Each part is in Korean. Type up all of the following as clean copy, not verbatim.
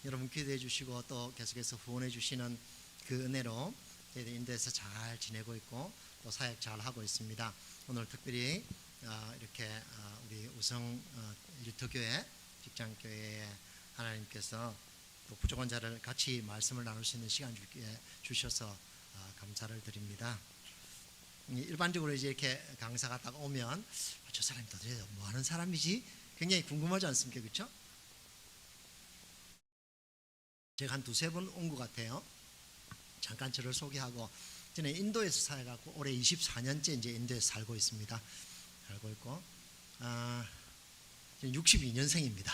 여러분 기도해 주시고 또 계속해서 후원해 주시는 그 은혜로 저희들 인도에서 잘 지내고 있고 또 사역 잘 하고 있습니다. 오늘 특별히 이렇게 우리 우성 일터교회 직장교회에 하나님께서 또 부족한 자를 같이 말씀을 나눌 수 있는 시간 주셔서 감사를 드립니다. 일반적으로 이제 이렇게 강사가 딱 오면 저 사람이 도대체 뭐 하는 사람이지? 굉장히 궁금하지 않습니까? 그렇죠? 제가 한 두세 번 온 것 같아요. 잠깐 저를 소개하고, 저는 인도에서 살아가고 올해 24년째 이제 인도에서 살고 있습니다. 살고 있고, 62년생입니다.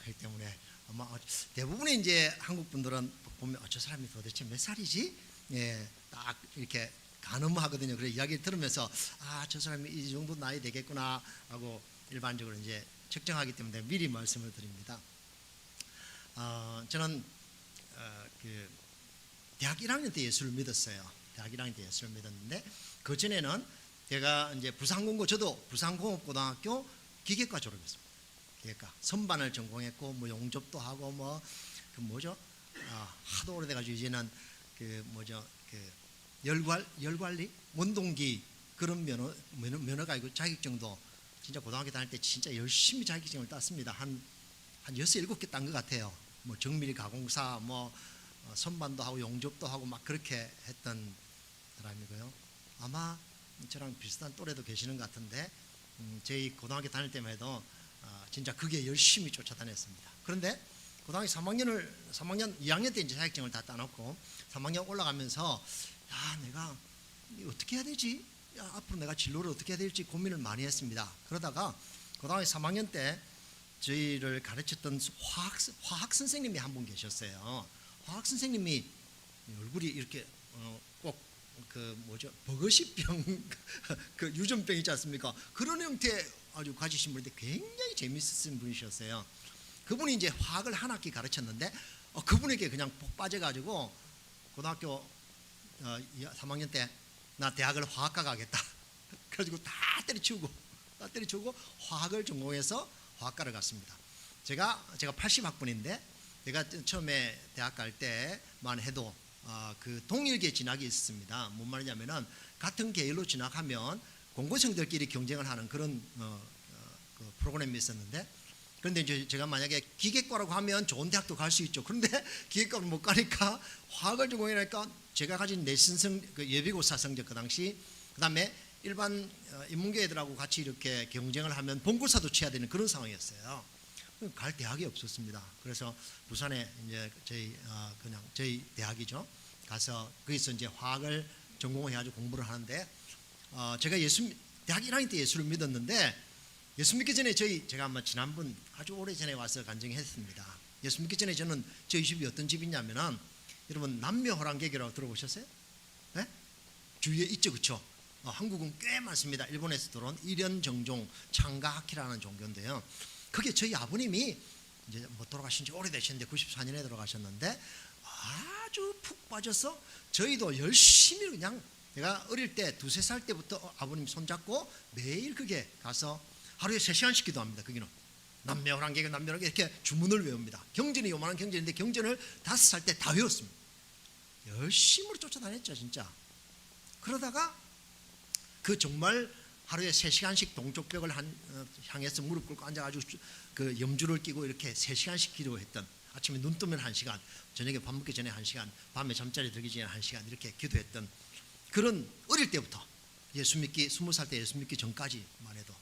그렇기 때문에 아마 대부분의 이제 한국 분들은 보면 저 사람이 도대체 몇 살이지? 예, 딱 이렇게 가늠하거든요. 그래서 이야기를 들으면서 저 사람이 이 정도 나이 되겠구나 하고 일반적으로 이제 측정하기 때문에 미리 말씀을 드립니다. 저는 그 대학 1학년 때 예수를 믿었어요. 대학 1학년 때 예수를 믿었는데 그 전에는 제가 이제 저도 부산공업고등학교 기계과 졸업했습니다. 기계과 선반을 전공했고 뭐 용접도 하고 뭐 그 뭐죠? 하도 오래돼가지고 이제는 그 뭐죠? 그 열관리 원동기 그런 면허가 있고 자격증도 진짜 고등학교 다닐 때 진짜 열심히 자격증을 땄습니다. 한 6, 7개 딴 것 같아요. 뭐 정밀 가공사 뭐 선반도 하고 용접도 하고 막 그렇게 했던 사람이고요. 아마 저랑 비슷한 또래도 계시는 것 같은데 저희 고등학교 다닐 때만 해도 진짜 그게 열심히 쫓아다녔습니다. 그런데 고등학교 3학년 2학년 때 이제 자격증을 다 따놓고 3학년 올라가면서 내가 어떻게 해야 되지? 앞으로 내가 진로를 어떻게 해야 될지 고민을 많이 했습니다. 그러다가 고등학교 3학년 때 저희를 가르쳤던 화학 선생님이 한 분 계셨어요. 화학 선생님이 얼굴이 이렇게 꼭 그 뭐죠? 버거시병 그 유전병 있지 않습니까? 그런 형태 아주 가지신 분인데 굉장히 재밌으신 분이셨어요. 그분이 이제 화학을 한 학기 가르쳤는데 그분에게 그냥 복 빠져가지고 고등학교 3학년 때 나 대학을 화학과 가겠다. 그래가지고 다 때려치우고 화학을 전공해서 화학과를 갔습니다. 제가 80학번인데 제가 처음에 대학 갈 때만 해도 그 동일계 진학이 있었습니다. 뭔 말이냐면은 같은 계열로 진학하면 공고생들끼리 경쟁을 하는 그런 그 프로그램이 있었는데, 그런데 이제 제가 만약에 기계과라고 하면 좋은 대학도 갈 수 있죠. 그런데 기계과를 못 가니까 화학을 전공하니까 제가 가진 내신성 그 예비고사 성적 그 당시, 그다음에 일반 인문계 애들하고 같이 이렇게 경쟁을 하면 본고사도 쳐야 되는 그런 상황이었어요. 갈 대학이 없었습니다. 그래서 부산에 이제 저희 대학이죠. 가서 거기서 이제 화학을 전공해가지고 공부를 하는데 제가 대학 1학년 때 예수를 믿었는데 예수 믿기 전에 제가 아마 지난번 아주 오래 전에 와서 간증했습니다. 예수 믿기 전에 저는 저희 집이 어떤 집이냐면은 여러분 남묘호랑개교라고 들어보셨어요? 네? 주위에 있죠, 그렇죠? 한국은 꽤 많습니다. 일본에서 들어온 일연정종 창가하키라는 종교인데요. 그게 저희 아버님이 이제 뭐 돌아가신 지 오래되셨는데 94년에 돌아가셨는데 아주 푹 빠져서 저희도 열심히 그냥 제가 어릴 때 2, 3살 때부터 아버님 손잡고 매일 그게 가서 하루에 3시간씩 기도합니다. 거기는 남묘호랑개교 이렇게 주문을 외웁니다. 경전이 요만한 경전인데 경전을 5살 때 다 외웠습니다. 열심히 쫓아다녔죠, 진짜. 그러다가 그 정말 하루에 3시간씩 동쪽 벽을 향해서 무릎 꿇고 앉아가지고 그 염주를 끼고 이렇게 3시간씩 기도했던, 아침에 눈 뜨면 1시간, 저녁에 밥 먹기 전에 1시간, 밤에 잠자리 들기 전에 1시간 이렇게 기도했던 그런 어릴 때부터 예수 믿기 20살 때 예수 믿기 전까지만 해도.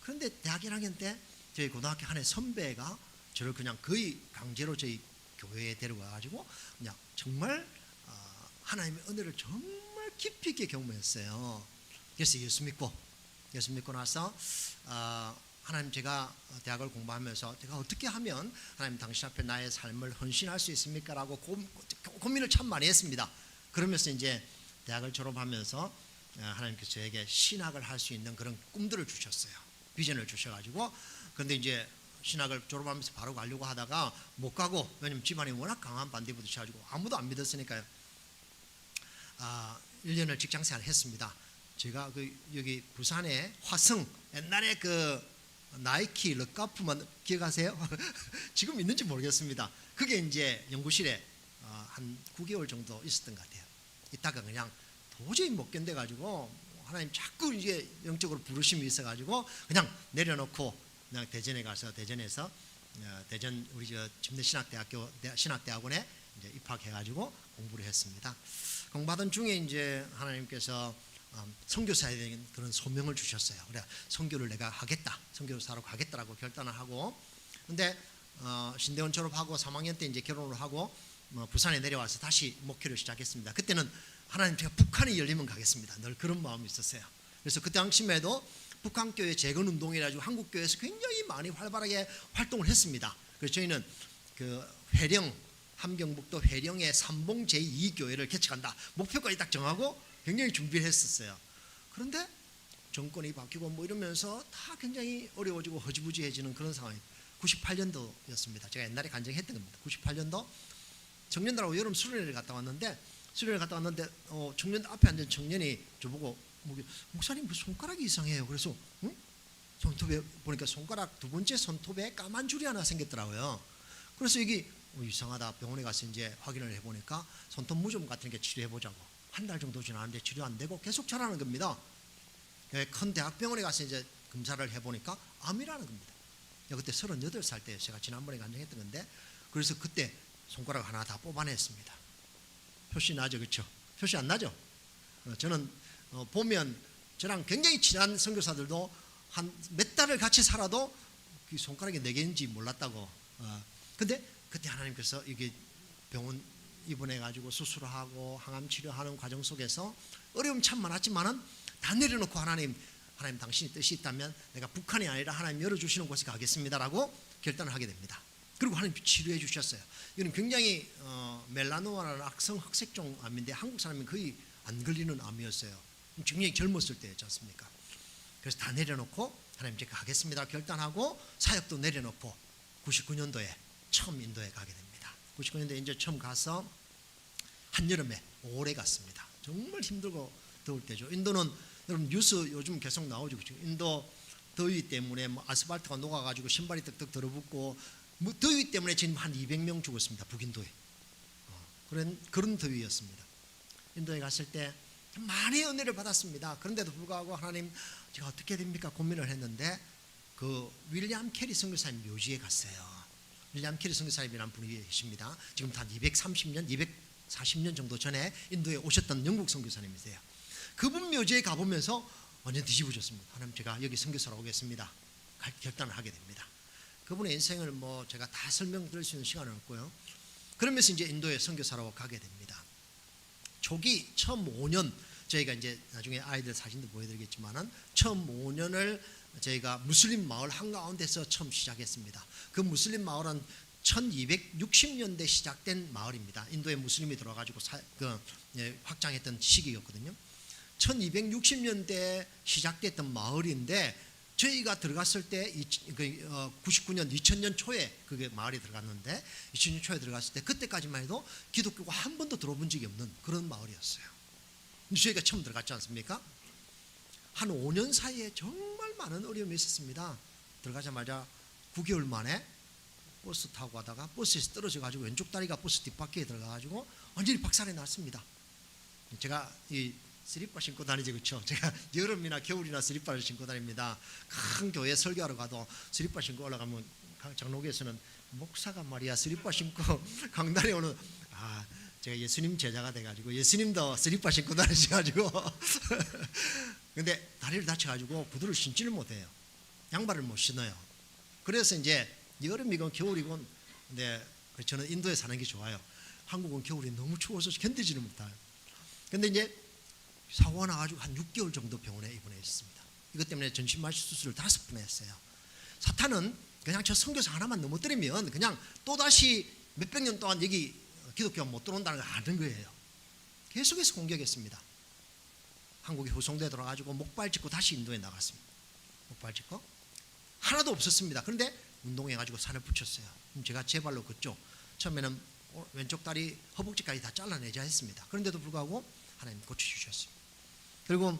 그런데 대학 1학년 때 저희 고등학교 한 해 선배가 저를 그냥 거의 강제로 저희 교회에 데려가가지고 그냥 정말 하나님의 은혜를 정말 깊이 있게 경험했어요. 그래서 예수 믿고 나서 하나님, 제가 대학을 공부하면서 제가 어떻게 하면 하나님 당신 앞에 나의 삶을 헌신할 수 있습니까? 라고 고민을 참 많이 했습니다. 그러면서 이제 대학을 졸업하면서 하나님께서 저에게 신학을 할 수 있는 그런 꿈들을 주셨어요. 비전을 주셔가지고. 그런데 이제 신학을 졸업하면서 바로 가려고 하다가 못 가고, 왜냐면 집안이 워낙 강한 반대 부딪혀가지고 아무도 안 믿었으니까요. 1년을 직장생활을 했습니다. 제가 여기 부산에 화성, 옛날에 그 나이키 럭가프만 기억하세요? 지금 있는지 모르겠습니다. 그게 이제 연구실에 한 9개월 정도 있었던 것 같아요. 있다가 그냥 도저히 못 견뎌가지고 하나님 자꾸 이제 영적으로 부르심이 있어가지고 그냥 내려놓고 그냥 대전에 가서 대전에서 대전 우리 저 침례신학대학교 신학대학원에 이제 입학해가지고 공부를 했습니다. 공부하던 중에 이제 하나님께서 선교사에 대한 그런 소명을 주셨어요. 그래 선교를 내가 하겠다, 선교사로 가겠다라고 결단을 하고, 근데 신대원 졸업하고 3학년 때 이제 결혼을 하고 부산에 내려와서 다시 목회를 시작했습니다. 그때는 하나님 제가 북한이 열리면 가겠습니다. 늘 그런 마음이 있었어요. 그래서 그 당시에도 북한교회 재건운동이라고 한국교회에서 굉장히 많이 활발하게 활동을 했습니다. 그래서 저희는 그 회령 함경북도 회령의 삼봉 제2교회를 개척한다 목표까지 딱 정하고 굉장히 준비를 했었어요. 그런데 정권이 바뀌고 뭐 이러면서 다 굉장히 어려워지고 허지부지해지는 그런 상황이 98년도였습니다. 제가 옛날에 간증했던 겁니다. 98년도 청년들하고 여름 수련회를 갔다 왔는데 청년들 앞에 앉은 청년이 저보고 목사님 그 손가락이 이상해요. 그래서 손톱에 보니까 손가락 두 번째 손톱에 까만 줄이 하나 생겼더라고요. 그래서 이게 이상하다. 병원에 가서 이제 확인을 해보니까 손톱 무좀 같은 게 치료해보자고. 한 달 정도 지났는데 치료 안 되고 계속 자라는 겁니다. 큰 대학병원에 가서 이제 검사를 해보니까 암이라는 겁니다. 그때 38살 때 제가 지난번에 간증했던 건데, 그래서 그때 손가락 하나 다 뽑아냈습니다. 표시 나죠, 그렇죠? 표시 안 나죠? 저는 보면 저랑 굉장히 친한 선교사들도 한 몇 달을 같이 살아도 그 손가락이 4개인지 몰랐다고. 근데 그때 하나님께서 이게 병원 입원해가지고 수술하고 항암 치료하는 과정 속에서 어려움 참 많았지만은 다 내려놓고 하나님 당신이 뜻이 있다면 내가 북한이 아니라 하나님 열어주시는 곳에 가겠습니다라고 결단을 하게 됩니다. 그리고 하나님 치료해 주셨어요. 이건 굉장히 멜라노마라는 악성 흑색종 암인데 한국 사람이 거의 안 걸리는 암이었어요. 굉장히 젊었을 때였지 않습니까? 그래서 다 내려놓고 하나님 제가 가겠습니다 결단하고 사역도 내려놓고 99년도에 처음 인도에 가게 됩니다. 99년도에 이제 처음 가서 한여름에 오래 갔습니다. 정말 힘들고 더울 때죠. 인도는 여러분 뉴스 요즘 계속 나오죠. 인도 더위 때문에 뭐 아스팔트가 녹아가지고 신발이 떡떡 들어붙고 뭐 더위 때문에 지금 한 200명 죽었습니다. 북인도에. 그런 더위였습니다. 인도에 갔을 때 많이 은혜를 받았습니다. 그런데도 불구하고 하나님 제가 어떻게 됩니까 고민을 했는데 그 윌리엄 캐리 선교사님 묘지에 갔어요. 윌리엄 캐리 선교사님이라는 분이 계십니다. 지금 한 230년, 240년 정도 전에 인도에 오셨던 영국 선교사님이세요. 그분 묘지에 가보면서 완전 뒤집어졌습니다. 하나님 제가 여기 선교사로 오겠습니다. 결단을 하게 됩니다. 그분의 인생을 뭐 제가 다 설명드릴 수 있는 시간은 없고요. 그러면서 이제 인도에 선교사로 가게 됩니다. 초기 처음 5년 저희가 이제 나중에 아이들 사진도 보여드리겠지만은 처음 5년을 저희가 무슬림 마을 한가운데서 처음 시작했습니다. 그 무슬림 마을은 1260년대 시작된 마을입니다. 인도에 무슬림이 들어와가지고 확장했던 시기였거든요. 1260년대 시작됐던 마을인데 저희가 들어갔을 때 99년 2000년 초에 그게 마을에 들어갔는데 2000년 초에 들어갔을 때 그때까지만 해도 기독교가 한 번도 들어본 적이 없는 그런 마을이었어요. 저희가 처음 들어갔지 않습니까? 한 5년 사이에 정말 많은 어려움이 있었습니다. 들어가자마자 9개월 만에 버스 타고 가다가 버스에서 떨어져 가지고 왼쪽 다리가 버스 뒷바퀴에 들어가 가지고 완전히 박살이 났습니다. 제가 이 스리퍼 신고 다니지, 그렇죠? 제가 여름이나 겨울이나 스리퍼를 신고 다닙니다. 큰 교회 설교하러 가도 스리퍼 신고 올라가면 장로교에서는 목사가 말이야 스리퍼 신고 강단에 오는 제가 예수님 제자가 돼가지고 예수님도 스리퍼 신고 다니셔가지고 근데 다리를 다쳐가지고 구두를 신지를 못해요. 양발을 못 신어요. 그래서 이제 여름이건 겨울이건 근데 저는 인도에 사는 게 좋아요. 한국은 겨울이 너무 추워서 견디지를 못해요. 근데 이제 사고가 나가지고 한 6개월 정도 병원에 입원해 있습니다. 이것 때문에 전신마취 수술을 5번 했어요. 사탄은 그냥 저 선교사 하나만 넘어뜨리면 그냥 또다시 몇백 년 동안 여기 기독교가 못 들어온다는 걸 아는 거예요. 계속해서 공격했습니다. 한국에 후송대 들어가지고 목발 짚고 다시 인도에 나갔습니다. 목발 짚고 하나도 없었습니다. 그런데 운동해가지고 산을 붙였어요. 제가 제 발로 걷죠. 처음에는 왼쪽 다리 허벅지까지 다 잘라내자 했습니다. 그런데도 불구하고 하나님 고쳐주셨습니다. 그리고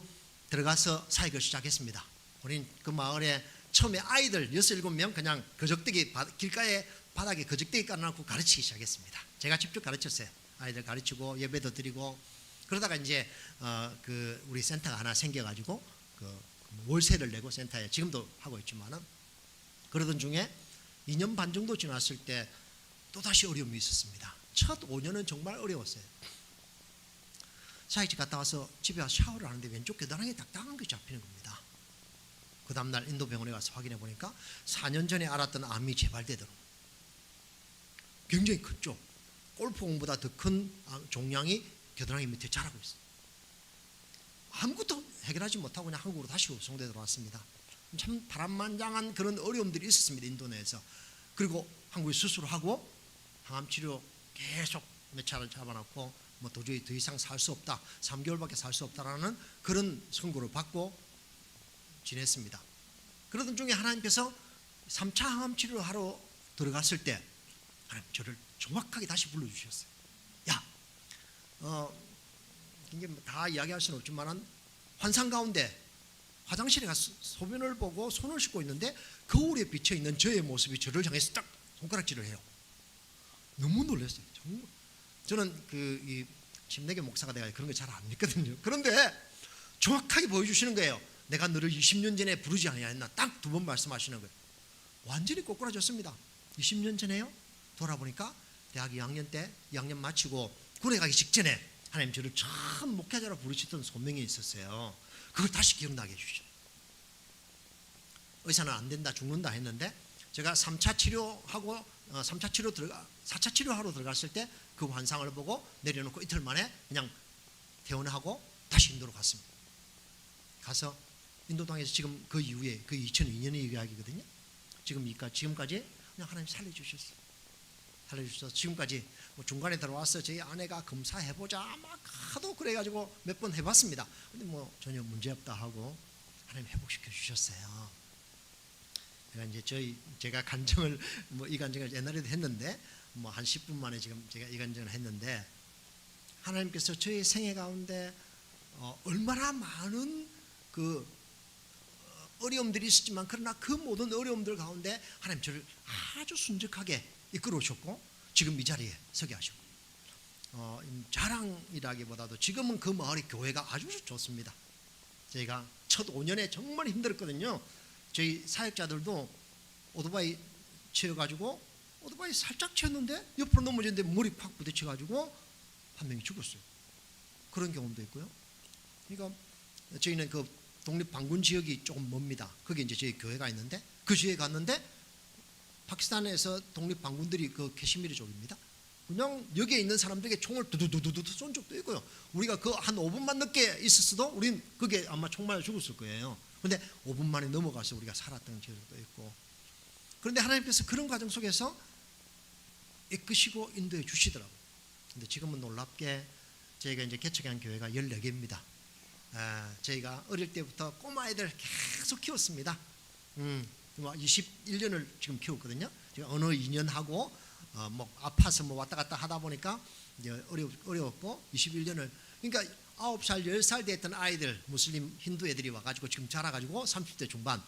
들어가서 사역을 시작했습니다. 우린 그 마을에 처음에 아이들 6, 7명 그냥 거적대기 길가에 바닥에 거적대기 깔아놓고 가르치기 시작했습니다. 제가 직접 가르쳤어요. 아이들 가르치고 예배도 드리고 그러다가 이제 그 우리 센터가 하나 생겨가지고 그 월세를 내고 센터에 지금도 하고 있지만은 그러던 중에 2년 반 정도 지났을 때 또다시 어려움이 있었습니다. 첫 5년은 정말 어려웠어요. 사역지 갔다 와서 집에 와서 샤워를 하는데 왼쪽 겨드랑이에 딱딱한 게 잡히는 겁니다. 그 다음날 인도병원에 가서 확인해 보니까 4년 전에 알았던 암이 재발되더라고요. 굉장히 컸죠. 골프공보다 더 큰 종양이 겨드랑이 밑에 자라고 있어요. 아무것도 해결하지 못하고 그냥 한국으로 다시 우송대 들어왔습니다. 참 바람만장한 그런 어려움들이 있었습니다. 인도 내에서. 그리고 한국에 수술하고 항암치료 계속 몇 차를 잡아놓고 뭐 도저히 더 이상 살 수 없다, 3개월밖에 살 수 없다라는 그런 선고를 받고 지냈습니다. 그러던 중에 하나님께서 3차 항암치료를 하러 들어갔을 때 하나님 저를 정확하게 다시 불러주셨어요. 야, 이게 다 이야기할 수는 없지만 환상 가운데 화장실에 가서 소변을 보고 손을 씻고 있는데 거울에 비쳐있는 저의 모습이 저를 향해서 딱 손가락질을 해요. 너무 놀랐어요. 정말. 저는 이 침례교 목사가 돼가 그런 거 잘 안 믿거든요. 그런데 정확하게 보여주시는 거예요. 내가 너를 20년 전에 부르지 아니하였나 딱 2번 말씀하시는 거예요. 완전히 꼬꾸라졌습니다. 20년 전에요? 돌아보니까 대학 2학년 때 2학년 마치고 군에 가기 직전에 하나님 저를 처음 목회자로 부르시던 소명이 있었어요. 그걸 다시 기억나게 해주셔. 의사는 안 된다, 죽는다 했는데 제가 3차 치료하고 4차 치료하러 들어갔을 때 그 환상을 보고 내려놓고 이틀 만에 그냥 퇴원하고 다시 인도로 갔습니다. 가서 인도 땅에서 지금 그 이후에 그 2002년의 이야기거든요. 지금까지 그냥 하나님 살려주셨어요. 살려주셔서 지금까지 뭐 중간에 들어와서 저희 아내가 검사해보자 막 하도 그래가지고 몇 번 해봤습니다. 근데 뭐 전혀 문제없다 하고 하나님 회복시켜 주셨어요. 제가 간증을 이 간증을 옛날에도 했는데 뭐 한 10분 만에 지금 제가 이 간증을 했는데 하나님께서 저희 생애 가운데 얼마나 많은 그 어려움들이 있었지만 그러나 그 모든 어려움들 가운데 하나님 저를 아주 순적하게 이끌어 오셨고 지금 이 자리에 서게 하시고 자랑이라기보다도 지금은 그 마을의 교회가 아주 좋습니다. 저희가 첫 5년에 정말 힘들었거든요. 저희 사역자들도 오토바이 치여가지고 오토바이 살짝 치였는데 옆으로 넘어졌는데 머리 팍 부딪혀가지고 한 명이 죽었어요. 그런 경험도 있고요. 그러니까 저희는 그 독립방군 지역이 조금 멉니다. 거기 이제 저희 교회가 있는데 그 지역에 갔는데 파키스탄에서 독립방군들이 그 캐시미르족입니다. 그냥 여기에 있는 사람들에게 총을 두두두두두 쏜 적도 있고요. 우리가 그 한 5분만 늦게 있었어도 우린 그게 아마 총 맞아 죽었을 거예요. 그런데 5분 만에 넘어가서 우리가 살았던 기억도 있고. 그런데 하나님께서 그런 과정 속에서 이끄시고 인도해 주시더라고요. 근데 지금은 놀랍게 저희가 이제 개척한 교회가 14개입니다. 저희가 어릴 때부터 꼬마애들 계속 키웠습니다. 21년을 지금 키웠거든요. 제가 어느 2년 하고 뭐 아파서 뭐 왔다 갔다 하다 보니까 이제 어려웠고 21년을 그러니까 9살, 10살 됐던 아이들 무슬림 힌두 애들이 와가지고 지금 자라가지고 30대 중반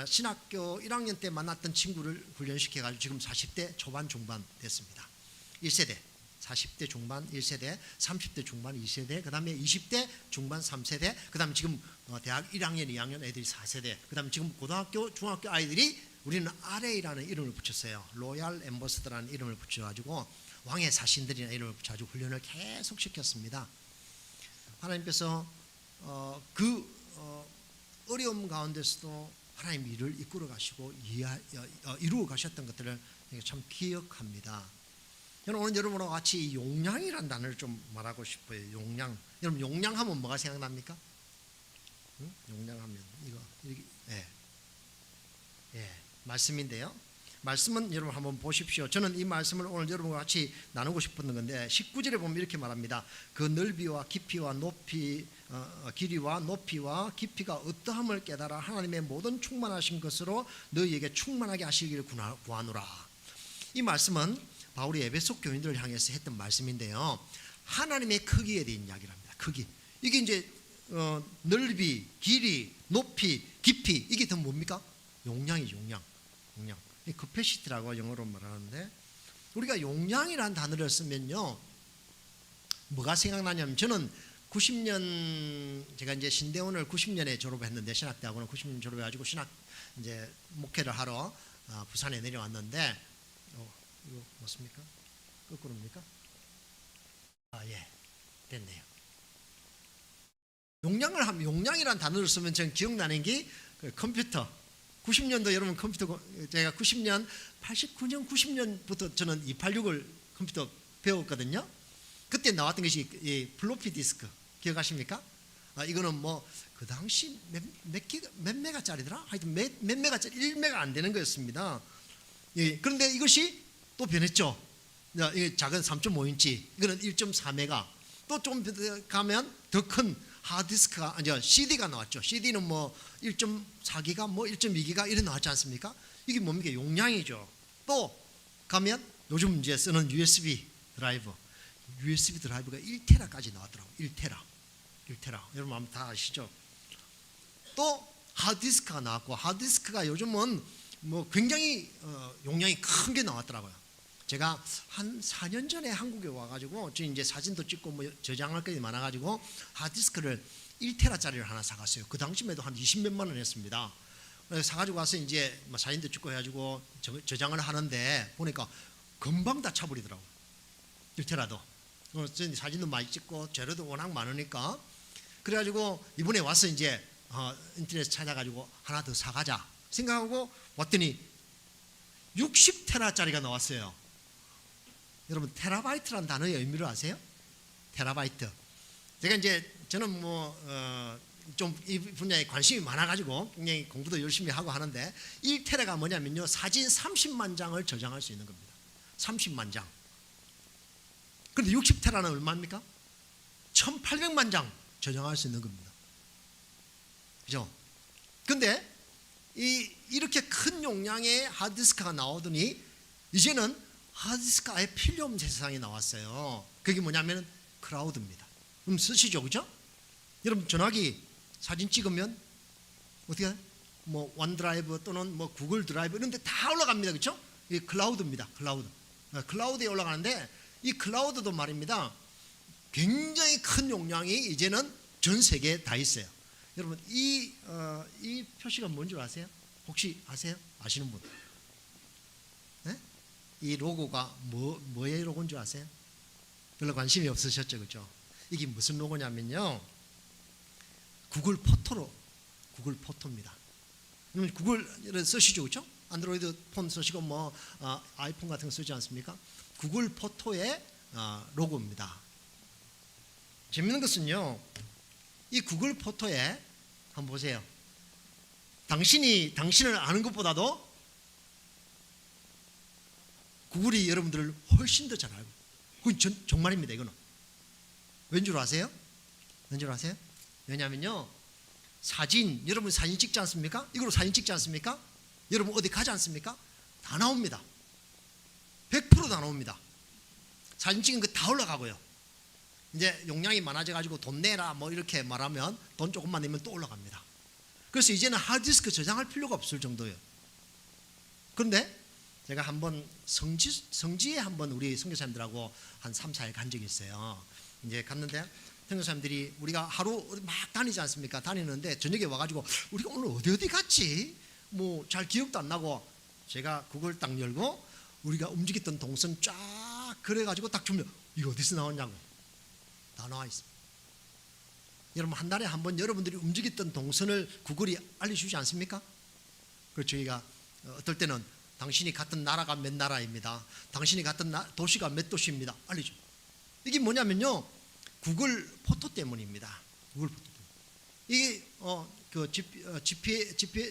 신학교 1학년 때 만났던 친구를 훈련시켜가지고 지금 40대 초반 중반 됐습니다. 1세대 40대 중반 1세대 30대 중반 2세대 그 다음에 20대 중반 3세대 그 다음에 지금 대학 1학년 2학년 애들이 4세대 그 다음에 지금 고등학교 중학교 아이들이 우리는 RA라는 이름을 붙였어요. 로얄 엠버서더라는 이름을 붙여가지고 왕의 사신들이라는 이름을 붙여가지고 훈련을 계속 시켰습니다. 하나님께서 어려움 가운데서도 하나님 일을 이끌어 가시고 이루어 가셨던 것들을 참 기억합니다. 저는 오늘 여러분과 같이 용량이라는 단어를 좀 말하고 싶어요. 용량. 여러분 용량하면 뭐가 생각납니까? 응? 용량하면 이거 말씀인데요. 말씀은 여러분 한번 보십시오. 저는 이 말씀을 오늘 여러분과 같이 나누고 싶었던 건데 19절에 보면 이렇게 말합니다. 그 넓이와 깊이와 높이 길이와 높이와 깊이가 어떠함을 깨달아 하나님의 모든 충만하신 것으로 너희에게 충만하게 하시기를 구하노라. 이 말씀은 바울이 에베소 교인들을 향해서 했던 말씀인데요. 하나님의 크기에 대한 이야기를 합니다. 크기. 이게 이제 넓이, 길이, 높이, 깊이 이게 더 뭡니까? 용량이죠. 용량. 이 capacity라고 영어로 말하는데, 우리가 용량이라는 단어를 쓰면요, 뭐가 생각나냐면, 저는 90년, 제가 이제 신대원을 90년에 졸업했는데, 신학대학원을 90년 졸업해가지고 신학 이제 목회를 하러 부산에 내려왔는데, 이거 맞습니까? 거꾸로입니까? 예, 됐네요. 용량이라는 단어를 쓰면 저는 기억나는 게 컴퓨터. 90년도 여러분 컴퓨터, 제가 90년, 89년, 90년부터 저는 286을 컴퓨터 배웠거든요. 그때 나왔던 것이 이 플로피 디스크 기억하십니까? 이거는 뭐 그 당시 몇 메가짜리더라? 하여튼 몇 메가짜리, 1메가 안 되는 거였습니다. 예, 그런데 이것이 또 변했죠. 이게 작은 3.5인치, 이거는 1.4메가. 또 좀 가면 더 큰 하드디스크가, 아니요, CD가 나왔죠. CD는 뭐 1.4기가, 뭐 1.2기가 이런 나왔지 않습니까? 이게 뭡니까? 용량이죠. 또 가면 요즘 이제 쓰는 USB 드라이브. USB 드라이브가 1테라까지 나왔더라고요. 1테라. 여러분 아마 다 아시죠? 또 하드디스크가 나왔고, 하드디스크가 요즘은 뭐 굉장히 용량이 큰 게 나왔더라고요. 제가 한 4년 전에 한국에 와가지고, 저 이제 사진도 찍고 뭐 저장할 것이 많아가지고 하드디스크를 1테라짜리를 하나 사갔어요. 그 당시에도 한 20몇만 원 했습니다. 그래서 사가지고 와서 이제 뭐 사진도 찍고 해가지고 저장을 하는데, 보니까 금방 다 차버리더라고요. 1테라도. 사진도 많이 찍고 재료도 워낙 많으니까, 그래가지고 이번에 와서 이제 인터넷 찾아가지고 하나 더 사가자 생각하고 왔더니 60테라짜리가 나왔어요. 여러분, 테라바이트라는 단어의 의미를 아세요? 테라바이트. 제가 이제 저는 뭐 좀 이 분야에 관심이 많아가지고 굉장히 공부도 열심히 하고 하는데, 1테라가 뭐냐면요, 사진 30만 장을 저장할 수 있는 겁니다. 30만 장. 그런데 60테라는 얼마입니까? 1800만 장 저장할 수 있는 겁니다. 그죠? 근데 이렇게 큰 용량의 하드디스크가 나오더니 이제는 하드디스크 아예 필요 없는 세상이 나왔어요. 그게 뭐냐면 클라우드입니다. 그럼 쓰시죠, 그죠? 여러분, 전화기 사진 찍으면 어떻게 해요? 뭐 원드라이브 또는 뭐 구글 드라이브 이런 데 다 올라갑니다, 그죠? 이게 클라우드입니다. 클라우드에 올라가는데, 이 클라우드도 말입니다, 굉장히 큰 용량이 이제는 전 세계에 다 있어요. 여러분, 이 표시가 뭔지 아세요? 혹시 아세요? 아시는 분? 네? 이 로고가 뭐의 로고인 줄 아세요? 별로 관심이 없으셨죠, 그죠? 이게 무슨 로고냐면요, 구글 포토입니다. 그러면 구글을 쓰시죠, 그죠? 안드로이드 폰 쓰시고 뭐 아이폰 같은 거 쓰지 않습니까? 구글 포토의 로고입니다. 재밌는 것은요, 이 구글 포토에 한번 보세요. 당신을 아는 것보다도 구글이 여러분들을 훨씬 더 잘 알고, 그건 정말입니다. 이거는 왠 줄 아세요? 왜냐면요, 여러분 사진 찍지 않습니까? 이걸로 사진 찍지 않습니까? 여러분 어디 가지 않습니까? 다 나옵니다. 100% 다 나옵니다. 사진 찍은 거 다 올라가고요. 이제 용량이 많아져가지고 돈 내라 뭐 이렇게 말하면 돈 조금만 내면 또 올라갑니다. 그래서 이제는 하드디스크 저장할 필요가 없을 정도예요. 그런데 제가 한번 성지에 한번 우리 선교사님들하고 한 3, 4일 간 적이 있어요. 이제 갔는데 선교사님들이, 우리가 하루 막 다니지 않습니까? 다니는데 저녁에 와가지고 우리가 오늘 어디 갔지? 뭐 잘 기억도 안 나고, 제가 그걸 딱 열고 우리가 움직였던 동선 쫙 그래가지고 딱 주면, 이거 어디서 나왔냐고. 다 나와 있습니다. 여러분, 한 달에 한 번 여러분들이 움직였던 동선을 구글이 알려주지 않습니까? 그래서 저희가 어떨 때는 당신이 갔던 나라가 몇 나라입니다, 당신이 갔던 도시가 몇 도시입니다, 알려줘. 이게 뭐냐면요, 구글 포토 때문입니다. 구글 포토 때문에. 이게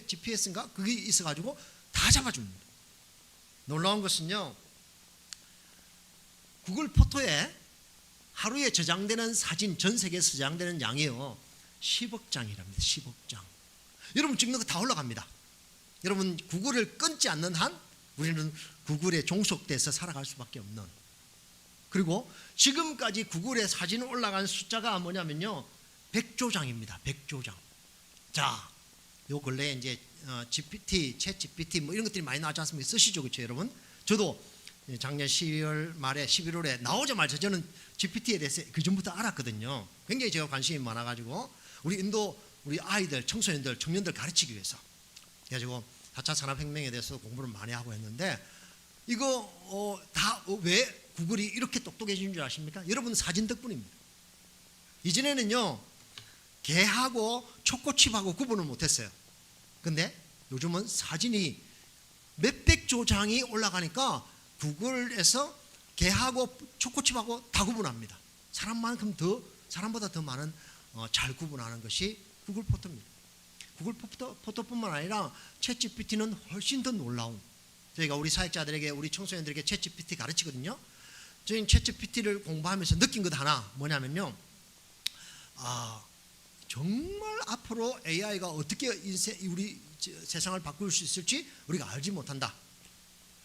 GPS인가? 그게 있어가지고 다 잡아줍니다. 놀라운 것은요, 구글 포토에 하루에 저장되는 사진, 전 세계에서 저장되는 양이요, 10억 장이랍니다. 10억 장. 여러분 찍는 거 다 올라갑니다. 여러분, 구글을 끊지 않는 한 우리는 구글에 종속돼서 살아갈 수밖에 없는. 그리고 지금까지 구글에 사진 올라간 숫자가 뭐냐면요, 100조 장입니다. 100조 장. 자, 요 근래에 이제 GPT, 챗 GPT 뭐 이런 것들이 많이 나왔지 않습니까? 쓰시죠, 그렇죠, 여러분? 저도 작년 12월 말에 11월에 나오자마자 저는 GPT에 대해서 그 전부터 알았거든요. 굉장히 제가 관심이 많아가지고 우리 인도 우리 아이들, 청소년들, 청년들 가르치기 위해서 그래가지고 4차 산업혁명에 대해서 공부를 많이 하고 했는데 이거 다 왜 구글이 이렇게 똑똑해진 줄 아십니까? 여러분 사진 덕분입니다. 이전에는요 개하고 초코칩하고 구분을 못했어요. 근데 요즘은 사진이 몇백 조 장이 올라가니까 구글에서 개하고 초코칩하고 다 구분합니다. 사람보다 더 많은 잘 구분하는 것이 구글 포토입니다. 구글 포토뿐만 아니라 챗GPT는 훨씬 더 놀라운, 저희가 우리 사역자들에게 우리 청소년들에게 챗GPT 가르치거든요. 저희는 챗GPT를 공부하면서 느낀 것 하나 뭐냐면요, 정말 앞으로 AI가 어떻게 우리 세상을 바꿀 수 있을지 우리가 알지 못한다.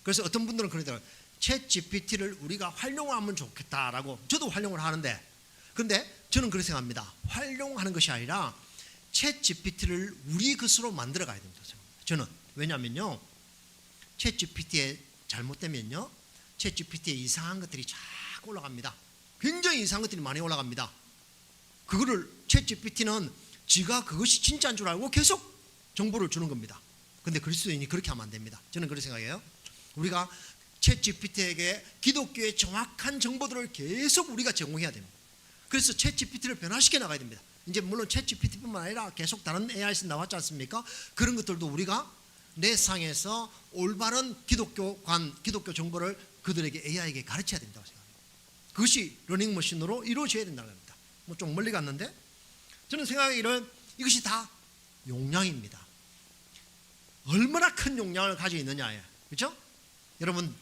그래서 어떤 분들은 그러더라고요. 챗GPT를 우리가 활용하면 좋겠다라고. 저도 활용을 하는데, 근데 저는 그렇게 생각합니다. 활용하는 것이 아니라 챗GPT를 우리 것으로 만들어 가야 됩니다. 저는. 왜냐하면요, 챗GPT에 잘못되면요, 챗GPT에 이상한 것들이 자꾸 올라갑니다. 굉장히 이상한 것들이 많이 올라갑니다. 그거를 챗GPT는 지가 그것이 진짜인 줄 알고 계속 정보를 주는 겁니다. 근데 그리스도인이 그렇게 하면 안 됩니다. 저는 그렇게 생각해요. 우리가 챗GPT에게 기독교의 정확한 정보들을 계속 우리가 제공해야 됩니다. 그래서 챗GPT를 변화시켜 나가야 됩니다. 이제 물론 챗GPT뿐만 아니라 계속 다른 AI에서 나왔지 않습니까? 그런 것들도 우리가 내 상에서 올바른 기독교 정보를 그들에게 AI에게 가르쳐야 된다고 생각합니다. 그것이 러닝머신으로 이루어져야 된다는 겁니다. 뭐 좀 멀리 갔는데 저는 생각하기로는 이것이 다 용량입니다. 얼마나 큰 용량을 가지고 있느냐예요. 그렇죠? 여러분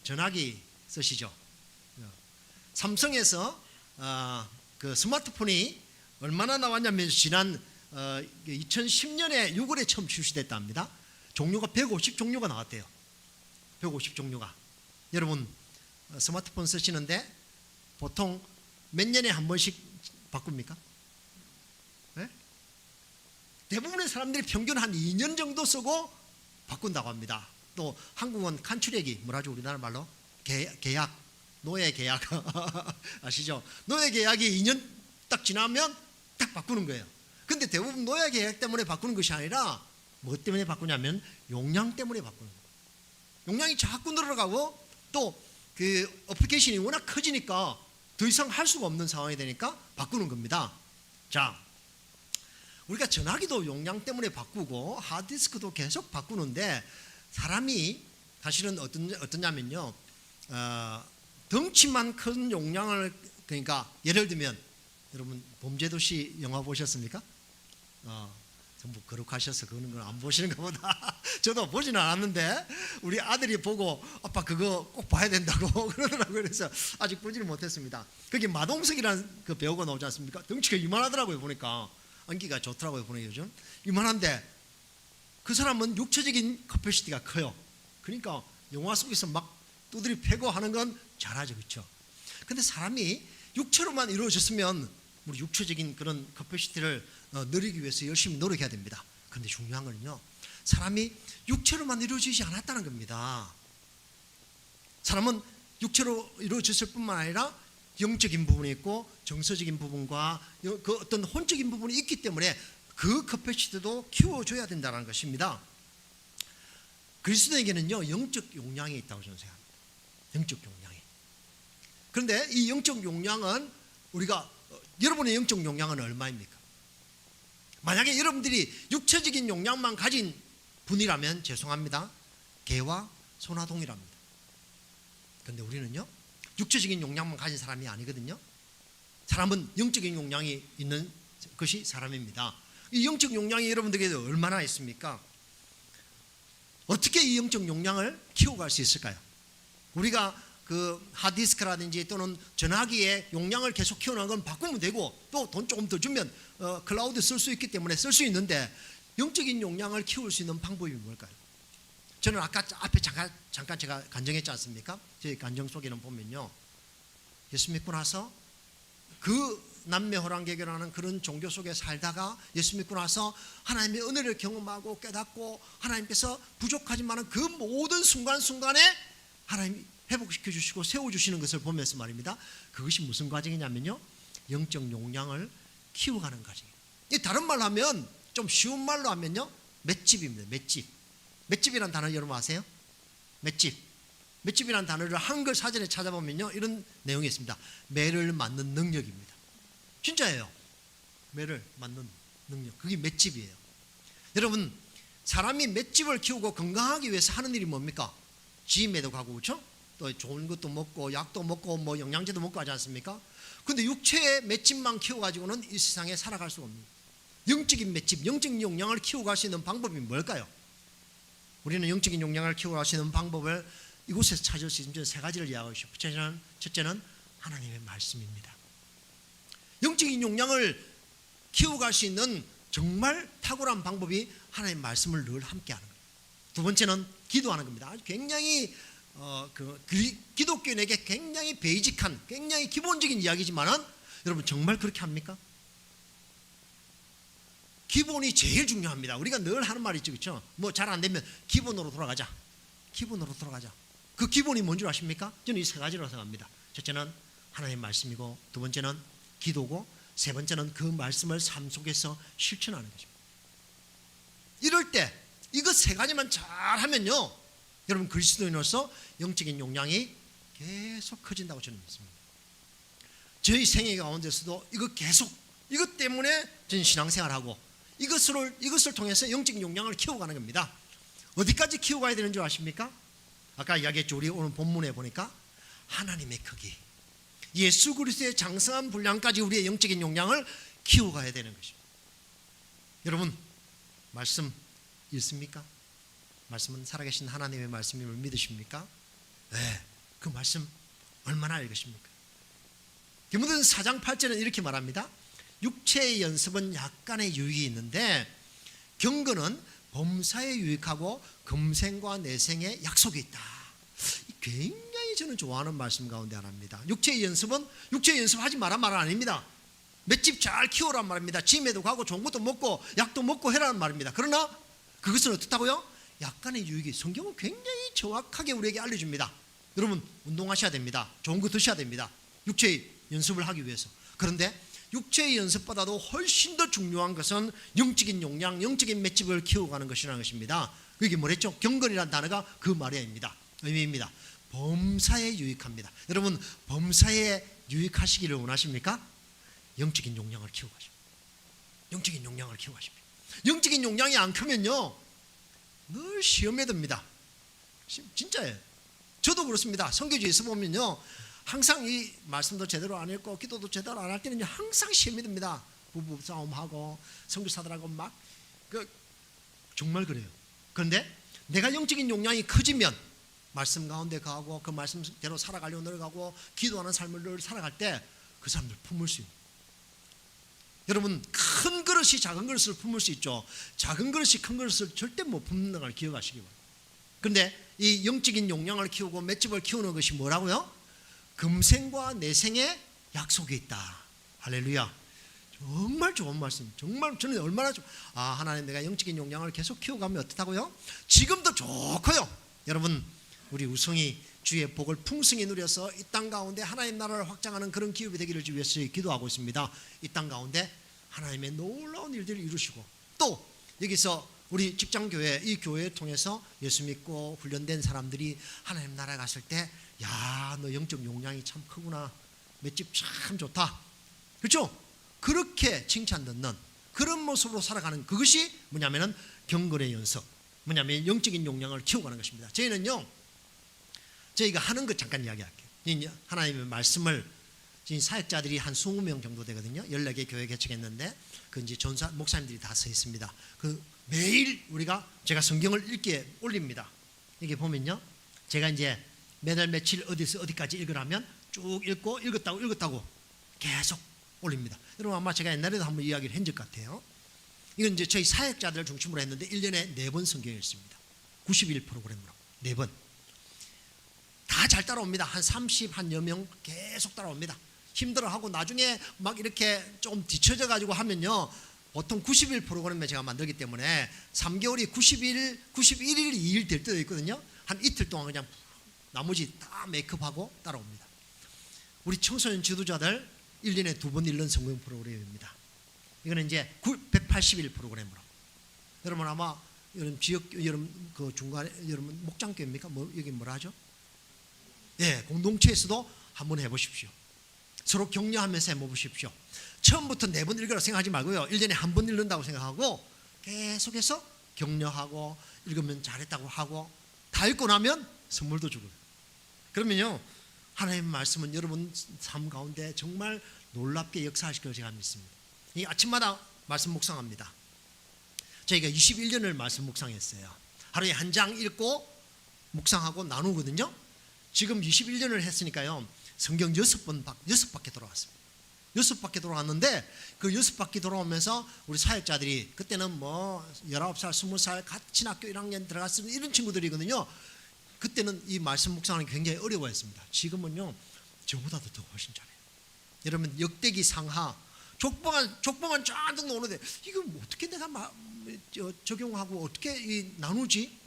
전화기 쓰시죠? 삼성에서 그 스마트폰이 얼마나 나왔냐면 지난 2010년에 6월에 처음 출시됐다 합니다. 종류가 150 종류가 나왔대요. 150 종류가. 여러분 스마트폰 쓰시는데 보통 몇 년에 한 번씩 바꿉니까? 네? 대부분의 사람들이 평균 한 2년 정도 쓰고 바꾼다고 합니다. 또 한국은 간추려기, 뭐라죠 우리나라 말로? 계약, 노예 계약 아시죠? 노예 계약이 2년 딱 지나면 딱 바꾸는 거예요. 근데 대부분 노예 계약 때문에 바꾸는 것이 아니라 뭐 때문에 바꾸냐면 용량 때문에 바꾸는 거예요. 용량이 자꾸 늘어가고 또 그 어플리케이션이 워낙 커지니까 더 이상 할 수가 없는 상황이 되니까 바꾸는 겁니다. 자, 우리가 전화기도 용량 때문에 바꾸고 하드디스크도 계속 바꾸는데 사람이 사실은 어떠냐면요, 덩치만 큰 용량을, 그러니까 예를 들면 여러분 범죄도시 영화 보셨습니까? 전부 거룩하셔서 그런 걸 안 보시는가 보다. 저도 보지는 않았는데 우리 아들이 보고 아빠 그거 꼭 봐야 된다고 그러더라고요. 그래서 아직 보지는 못했습니다. 거기 마동석이라는 그 배우가 나오지 않습니까? 덩치가 이만하더라고요. 보니까 안기가 좋더라고요. 보니까 요즘 이만한데 그 사람은 육체적인 커패시티가 커요. 그러니까 영화 속에서 막 두드리 패고 하는 건 잘하죠. 그렇죠? 근데 사람이 육체로만 이루어졌으면 우리 육체적인 그런 커패시티를 누리기 위해서 열심히 노력해야 됩니다. 그런데 중요한 거는요, 사람이 육체로만 이루어지지 않았다는 겁니다. 사람은 육체로 이루어졌을 뿐만 아니라 영적인 부분이 있고 정서적인 부분과 그 어떤 혼적인 부분이 있기 때문에 그 커패시티도 키워줘야 된다는 것입니다. 그리스도에게는요 영적 용량이 있다고 저는 생각합니다. 영적 용량이. 그런데 이 영적 용량은 우리가, 여러분의 영적 용량은 얼마입니까? 만약에 여러분들이 육체적인 용량만 가진 분이라면 죄송합니다. 개와 소나동이랍니다. 그런데 우리는요 육체적인 용량만 가진 사람이 아니거든요. 사람은 영적인 용량이 있는 것이 사람입니다. 이 영적 용량이 여러분들에게 얼마나 있습니까? 어떻게 이 영적 용량을 키워갈 수 있을까요? 우리가 그 하드디스크라든지 또는 전화기의 용량을 계속 키워나가는 건 바꾸면 되고 또 돈 조금 더 주면 클라우드 쓸 수 있기 때문에 쓸 수 있는데 영적인 용량을 키울 수 있는 방법이 뭘까요? 저는 아까 앞에 잠깐 제가 간증했지 않습니까? 제 간증 속에는 보면요, 예수 믿고 나서 그 남매호랑개교라는 그런 종교 속에 살다가 예수 믿고 나서 하나님의 은혜를 경험하고 깨닫고 하나님께서 부족하지만 그 모든 순간순간에 하나님이 회복시켜 주시고 세워주시는 것을 보면서 말입니다. 그것이 무슨 과정이냐면요, 영적 용량을 키워가는 과정이에요. 다른 말로 하면, 좀 쉬운 말로 하면요, 맷집입니다. 맷집이라는 단어 여러분 아세요? 맷집이라는 단어를 한글 사전에 찾아보면요, 이런 내용이 있습니다. 매를 맞는 능력입니다. 진짜예요. 매를 맞는 능력, 그게 맷집이에요. 여러분, 사람이 맷집을 키우고 건강하기 위해서 하는 일이 뭡니까? 지임에도 가고, 그렇죠? 또 좋은 것도 먹고 약도 먹고 뭐 영양제도 먹고 하지 않습니까? 근데 육체의 맷집만 키워가지고는 이 세상에 살아갈 수가 없습니다. 영적인 맷집, 영적인 용량을 키워갈 수 있는 방법이 뭘까요? 우리는 영적인 용량을 키워갈 수 있는 방법을 이곳에서 찾을 수 있는 세 가지를 이야기하고 싶어요. 첫째는 하나님의 말씀입니다. 영적인 용량을 키워갈 수 있는 정말 탁월한 방법이 하나님의 말씀을 늘 함께하는 거예요. 두 번째는 기도하는 겁니다. 굉장히 기독교인에게 굉장히 베이직한, 굉장히 기본적인 이야기지만은 여러분 정말 그렇게 합니까? 기본이 제일 중요합니다. 우리가 늘 하는 말이 있죠, 그렇죠? 뭐 잘 안 되면 기본으로 돌아가자. 그 기본이 뭔 줄 아십니까? 저는 이 세 가지라고 생각합니다. 첫째는 하나님의 말씀이고, 두 번째는 기도고, 세 번째는 그 말씀을 삶 속에서 실천하는 것입니다. 이럴 때 이거 세 가지만 잘하면요, 여러분 그리스도인으로서 영적인 용량이 계속 커진다고 저는 믿습니다. 저희 생애 가운데서도 이것 때문에 저는 신앙생활하고 이것을 통해서 영적인 용량을 키워가는 겁니다. 어디까지 키워가야 되는 줄 아십니까? 아까 이야기했죠. 우리 오늘 본문에 보니까 하나님의 크기, 예수 그리스도의 장성한 분량까지 우리의 영적인 용량을 키워가야 되는 것입니다. 여러분, 말씀 읽습니까? 말씀은 살아계신 하나님의 말씀임을 믿으십니까? 네, 그 말씀 얼마나 읽으십니까? 디모데전 4장 8절은 이렇게 말합니다. 육체의 연습은 약간의 유익이 있는데 경건은 범사에 유익하고 금생과 내생에 약속이 있다. 굉장히 저는 좋아하는 말씀 가운데 하나입니다. 육체의 연습하지 말란 말은 아닙니다. 맷집 잘 키우란 말입니다. 짐에도 가고 좋은 것도 먹고 약도 먹고 해라는 말입니다. 그러나 그것은 어떻다고요? 약간의 유익이, 성경은 굉장히 정확하게 우리에게 알려줍니다. 여러분 운동하셔야 됩니다. 좋은 거 드셔야 됩니다. 육체의 연습을 하기 위해서. 그런데 육체의 연습보다도 훨씬 더 중요한 것은 영적인 용량, 영적인 맷집을 키워가는 것이라는 것입니다. 그게 뭐랬죠? 경건이라는 단어가 그 말입니다. 의미입니다. 범사에 유익합니다. 여러분 범사에 유익하시기를 원하십니까? 영적인 용량을 키워가십니다. 영적인 용량이 안 크면요 늘 시험에 듭니다. 진짜예요. 저도 그렇습니다. 선교지에서 보면요 항상 이 말씀도 제대로 안 읽고 기도도 제대로 안 할 때는 항상 시험이 듭니다. 부부 싸움하고 선교사들하고 막 정말 그래요. 그런데 내가 영적인 용량이 커지면 말씀 가운데 가고 그 말씀대로 살아가려고 노력하고 기도하는 삶을 늘 살아갈 때 그 사람들 품을 수 있어요. 여러분 큰 그릇이 작은 그릇을 품을 수 있죠. 작은 그릇이 큰 그릇을 절대 못 품는 걸 기억하시기 바랍니다. 그런데 이 영적인 용량을 키우고 맷집을 키우는 것이 뭐라고요? 금생과 내생에 약속이 있다. 할렐루야. 정말 좋은 말씀. 정말 저는 얼마나 하나님 내가 영적인 용량을 계속 키워가면 어떻다고요? 지금도 좋고요. 여러분 우리 우성이 주의 복을 풍성히 누려서 이 땅 가운데 하나님 나라를 확장하는 그런 기업이 되기를 위해서 기도하고 있습니다. 이 땅 가운데 하나님의 놀라운 일들을 이루시고 또 여기서 우리 직장교회 이 교회를 통해서 예수 믿고 훈련된 사람들이 하나님 나라에 갔을 때 야, 너 영적 용량이 참 크구나. 맷집 참 좋다. 그렇죠? 그렇게 칭찬 듣는 그런 모습으로 살아가는 그것이 뭐냐면은 경건의 연습. 뭐냐면 영적인 용량을 키워가는 것입니다. 저희가 하는 것 잠깐 이야기할게요. 하나님의 말씀을 지금 사역자들이 한 20명 정도 되거든요. 14개 교회 개척했는데 그 이제 전사 목사님들이 다 서 있습니다. 그 매일 제가 성경을 읽기에 올립니다. 이게 보면요. 제가 이제 매달 며칠 어디서 어디까지 읽으라면 쭉 읽었다고 계속 올립니다. 여러분 아마 제가 옛날에도 한번 이야기를 한 적 같아요. 이건 이제 저희 사역자들 중심으로 했는데 1년에 4번 성경을 읽습니다. 90일 프로그램으로 4번. 다 잘 따라옵니다. 한 30여 명 계속 따라옵니다. 힘들어하고 나중에 막 이렇게 좀 뒤처져 가지고 하면요, 보통 90일 프로그램에 제가 만들기 때문에 3개월이 91일 2일 될 때도 있거든요. 한 이틀 동안 그냥 나머지 다 메이크업하고 따라옵니다. 우리 청소년 지도자들 1년에 2번 읽는 성경 프로그램입니다. 이거는 이제 180일 프로그램으로. 여러분 아마 여러분 지역 여러분 그 중간에 여러분 목장교입니까? 뭐 여기 뭐라 하죠? 예, 공동체에서도 한번 해보십시오. 서로 격려하면서 해보십시오. 처음부터 4번 읽으라고 생각하지 말고요. 1년에 한 번 읽는다고 생각하고 계속해서 격려하고 읽으면 잘했다고 하고 다 읽고 나면 선물도 주고요. 그러면요, 하나님의 말씀은 여러분 삶 가운데 정말 놀랍게 역사하실 것을 제가 믿습니다. 이 아침마다 말씀 묵상합니다. 저희가 21년을 말씀 묵상했어요. 하루에 한 장 읽고 묵상하고 나누거든요. 지금 21년을 했으니까요, 성경 6바퀴 돌아왔습니다. 6바퀴 돌아왔는데 그 6바퀴 돌아오면서 우리 사역자들이 그때는 뭐 19살, 20살 신학교 1학년 들어갔으면 이런 친구들이거든요. 그때는 이 말씀 묵상하는 게 굉장히 어려워했습니다. 지금은요, 저보다도 더 훨씬 잘해요. 여러분 역대기 상하 족보만 쫙 나오는데 이거 어떻게 내가 적용하고 어떻게 나누지?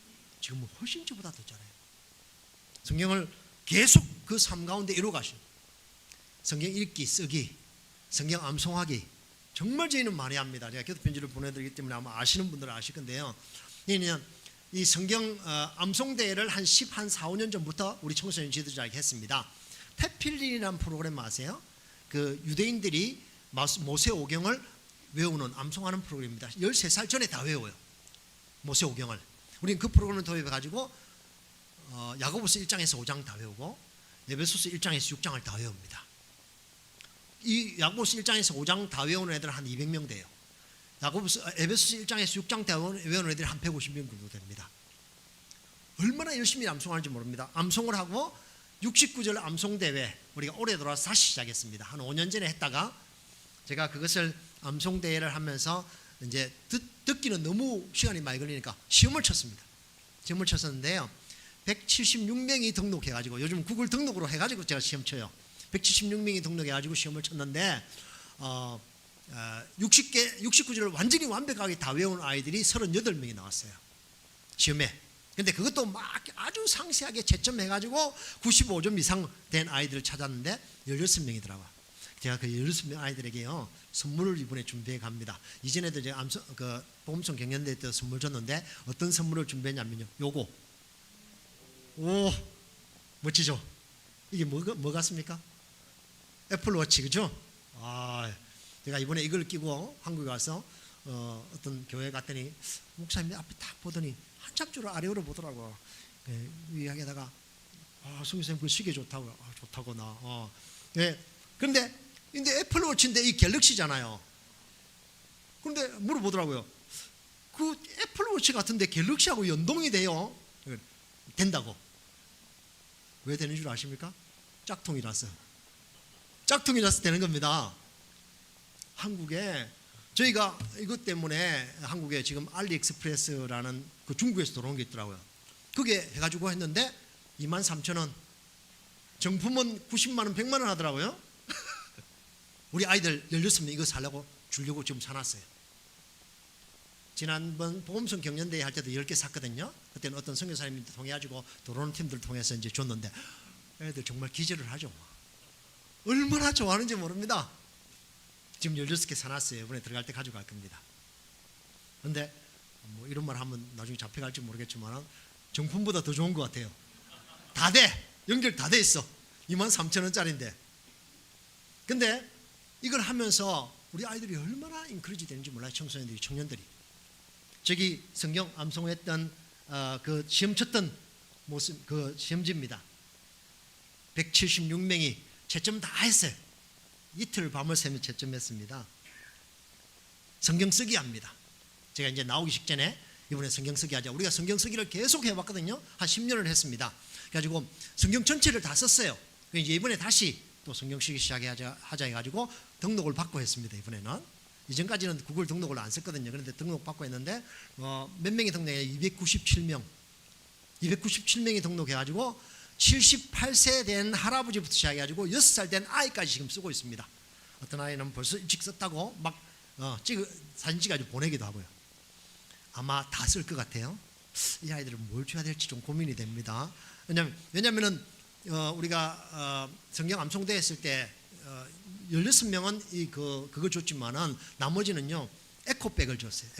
지금은 훨씬 저보다 더 잘해요. 성경을 계속 그 삶 가운데 이루어 가시는, 성경 읽기, 쓰기, 성경 암송하기 정말 저희는 많이 합니다. 제가 교도 편지를 보내드리기 때문에 아마 아시는 분들은 아실 건데요. 이 성경 암송 대회를 한 4, 5년 전부터 우리 청소년 지도자에게 했습니다. 테필린이라는 프로그램 아세요? 그 유대인들이 모세오경을 외우는 암송하는 프로그램입니다. 13살 전에 다 외워요, 모세오경을. 우리는 그 프로그램을 도입해가지고 야고보서 1장에서 5장 다 외우고 에베소서 1장에서 6장을 다 외웁니다. 이 야고보서 1장에서 5장 다 외우는 애들은 한 200명 돼요. 에베소서 1장에서 6장 다 외우는 애들이 한 150명 정도 됩니다. 얼마나 열심히 암송하는지 모릅니다. 암송을 하고 69절 암송대회 우리가 올해 들어와서 다시 시작했습니다. 한 5년 전에 했다가 제가 그것을 암송대회를 하면서 이제 듣기는 너무 시간이 많이 걸리니까 시험을 쳤습니다. 시험을 쳤었는데요, 176명이 등록해가지고, 요즘 구글 등록으로 해가지고 제가 시험 쳐요. 176명이 등록해가지고 시험을 쳤는데 69절을 완전히 완벽하게 다 외운 아이들이 38명이 나왔어요, 시험에. 근데 그것도 막 아주 상세하게 채점해가지고 95점 이상 된 아이들을 찾았는데 16명이더라고요. 제가 그 16명 아이들에게요, 선물을 이번에 준비해 갑니다. 이전에도 제가 복음성 경연대회 때 선물 줬는데 어떤 선물을 준비했냐면요, 요거. 오, 멋지죠? 이게 뭐 같습니까? 애플워치, 그죠? 제가 이번에 이걸 끼고 한국에 와서 어떤 교회 갔더니 목사님이 앞에 딱 보더니 한참 줄 아래로 보더라고. 위에다가 성교사님 그 시계 좋다고. 좋다고 나. 예. 근데 애플워치인데 이 갤럭시잖아요. 그런데 물어보더라고요. 그 애플워치 같은데 갤럭시하고 연동이 돼요? 된다고. 왜 되는 줄 아십니까? 짝퉁이라서 되는 겁니다. 한국에 저희가 이것 때문에 한국에 지금 알리익스프레스라는 그 중국에서 들어온 게 있더라고요. 그게 해가지고 했는데 23,000원, 정품은 90만 원, 100만 원 하더라고요. 우리 아이들 16명 이거 주려고 지금 사놨어요. 지난번 복음성 경연대회 할 때도 10개 샀거든요. 그때는 어떤 선교사님이 통해가지고 들어오는 팀들 통해서 이제 줬는데 애들 정말 기절을 하죠. 얼마나 좋아하는지 모릅니다. 지금 16개 사놨어요. 이번에 들어갈 때 가져갈 겁니다. 그런데 뭐 이런 말 하면 나중에 잡혀갈지 모르겠지만 정품보다 더 좋은 것 같아요. 다 돼. 연결 다 돼 있어. 23,000원짜리인데. 근데 이걸 하면서 우리 아이들이 얼마나 인크리지 되는지 몰라요. 청소년들이, 청년들이. 저기 성경 암송했던 그 시험 쳤던 모습, 그 시험지입니다. 176명이 채점 다 했어요. 이틀 밤을 새며 채점했습니다. 성경 쓰기 합니다. 제가 이제 나오기 직전에 이번에 성경 쓰기 하자. 우리가 성경 쓰기를 계속 해왔거든요. 한 10년을 했습니다. 그래가지고 성경 전체를 다 썼어요. 이제 이번에 다시 또 성경 쓰기 시작하자 해가지고 등록을 받고 했습니다. 이번에는. 이전까지는 구글 등록을 안 썼거든요. 그런데 등록 받고 했는데 몇 명이 등록해? 297명이 등록해가지고 78세 된 할아버지부터 시작해가지고 6살 된 아이까지 지금 쓰고 있습니다. 어떤 아이는 벌써 일찍 썼다고 막 사진 찍어가지고 보내기도 하고요. 아마 다 쓸 것 같아요. 이 아이들은 뭘 줘야 될지 좀 고민이 됩니다. 왜냐하면 우리가 성경 암송대 했을 때 16명은 그거 줬지만은 나머지는요 에코백을 줬어요.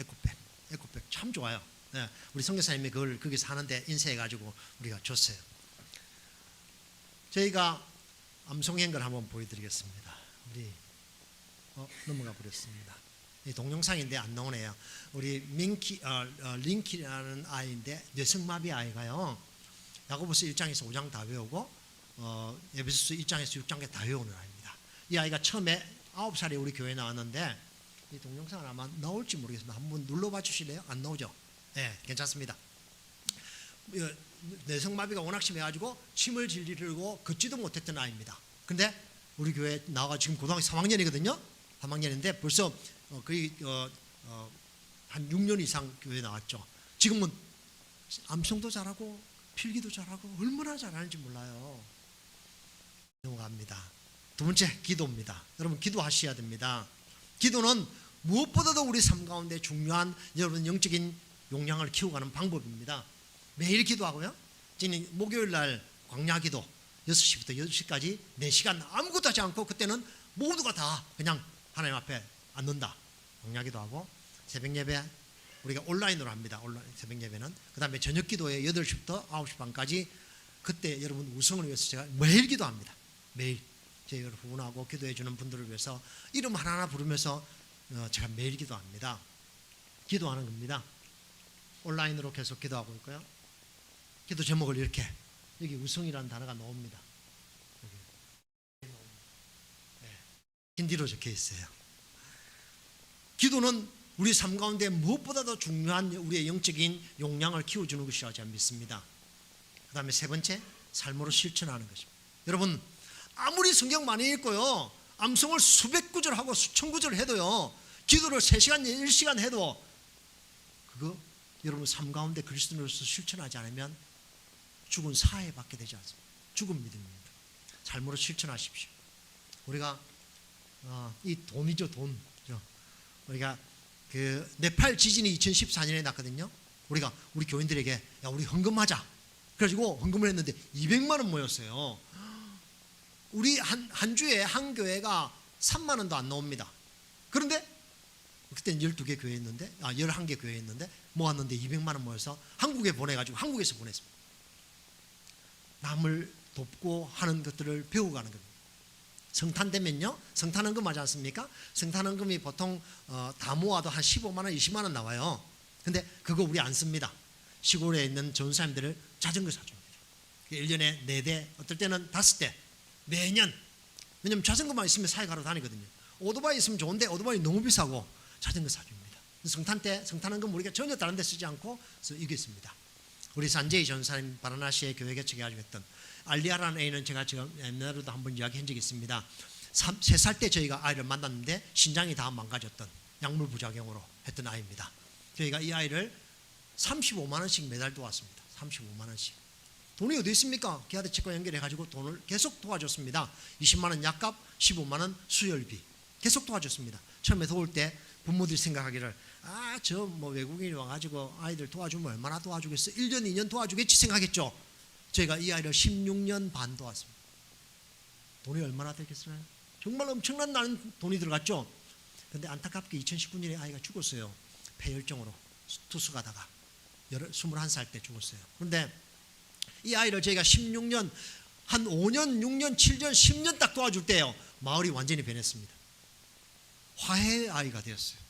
에코백 참 좋아요. 네, 우리 선교사님이 그걸 거기서 하는데 인쇄해가지고 우리가 줬어요. 저희가 암송한 걸 한번 보여드리겠습니다. 우리 넘어가 버렸습니다. 이 동영상인데 안 나오네요. 우리 링키라는 아이인데 뇌성마비 아이가요. 야고보서 1장에서 5장 다 외우고 에베소서 1장에서 6장까지 다 외우는 아이입니다. 이 아이가 처음에 9살에 우리 교회에 나왔는데 이 동영상은 아마 나올지 모르겠습니다. 한번 눌러봐 주실래요? 안 나오죠? 네, 괜찮습니다. 뇌성마비가 워낙 심해가지고 침을 질질 흘리고 걷지도 못했던 아이입니다. 근데 우리 교회에 나와가 지금 고등학교 3학년이거든요. 3학년인데 벌써 거의 한 6년 이상 교회에 나왔죠. 지금은 암송도 잘하고 필기도 잘하고 얼마나 잘하는지 몰라요. 넘어갑니다. 두 번째, 기도입니다. 여러분 기도하셔야 됩니다. 기도는 무엇보다도 우리 삶 가운데 중요한 여러분 영적인 용량을 키워가는 방법입니다. 매일 기도하고요. 지금 목요일 날 광야기도 6시부터 8시까지 4시간 아무것도 하지 않고 그때는 모두가 다 그냥 하나님 앞에 앉는다. 광야기도 하고 새벽 예배 우리가 온라인으로 합니다. 온라인 새벽 예배는. 그 다음에 저녁 기도에 8시부터 9시 반까지 그때 여러분 우승을 위해서 제가 매일 기도합니다. 매일 저희를 후원하고 기도해 주는 분들을 위해서 이름 하나하나 부르면서 제가 매일 기도합니다. 기도하는 겁니다. 온라인으로 계속 기도하고 있고요. 기도 제목을 이렇게 여기 우승이라는 단어가 나옵니다. 힌디로 적혀 있어요. 기도는 우리 삶 가운데 무엇보다도 중요한 우리의 영적인 용량을 키워주는 것이라고 저는 믿습니다. 그 다음에 세 번째, 삶으로 실천하는 것입니다. 여러분 아무리 성경 많이 읽고요 암송을 수백 구절 하고 수천 구절 해도요 기도를 3시간 1시간 해도 그거 여러분 삶 가운데 그리스도인으로서 실천하지 않으면 죽은 사회 받게 되지 않습니다. 죽은 믿음입니다. 삶으로 실천하십시오. 우리가 이 돈이죠, 돈. 우리가 그 네팔 지진이 2014년에 났거든요. 우리가 우리 교인들에게 야 우리 헌금하자. 그래가지고 헌금을 했는데 200만 원 모였어요. 우리 한 주에 한 교회가 3만 원도 안 나옵니다. 그런데 그때는 12개 교회였는데 11개 교회였는데 모았는데 200만 원 모여서 한국에 보내가지고 한국에서 보냈습니다. 남을 돕고 하는 것들을 배워가는 겁니다. 성탄되면요 성탄헌금 하지 않습니까? 성탄헌금이 보통 다 모아도 한 15만 원 20만 원 나와요. 근데 그거 우리 안 씁니다. 시골에 있는 전사님들을 자전거 사줍니다. 1년에 4대 어떨 때는 5대 매년. 왜냐면 자전거만 있으면 사회 가러 다니거든요. 오토바이 있으면 좋은데 오토바이 너무 비싸고 자전거 사줍니다. 성탄 때 성탄헌금 우리가 전혀 다른 데 쓰지 않고 이겼습니다. 우리 산제이 전사님 바라나시의 교회 개척해가지고 했던 알리아라는 애는 제가 지금 옛날에도 한번 이야기한 적이 있습니다. 3살 때 저희가 아이를 만났는데 신장이 다 망가졌던 약물 부작용으로 했던 아이입니다. 저희가 이 아이를 35만 원씩 매달 도왔습니다. 35만 원씩. 돈이 어디 있습니까? 기아대 치과 연결해가지고 돈을 계속 도와줬습니다. 20만 원 약값, 15만 원 수혈비 계속 도와줬습니다. 처음에 도울 때 부모들이 생각하기를 저 뭐 외국인이 와가지고 아이들 도와주면 얼마나 도와주겠어? 1년 2년 도와주겠지 생각했죠. 저희가 이 아이를 16년 반 도왔습니다. 돈이 얼마나 되겠어요? 정말 엄청난 많은 돈이 들어갔죠. 그런데 안타깝게 2019년에 아이가 죽었어요. 폐혈증으로 투수 가다가 21살 때 죽었어요. 그런데 이 아이를 저희가 16년 한 5년 6년 7년 10년 딱 도와줄 때요 마을이 완전히 변했습니다. 화해의 아이가 되었어요.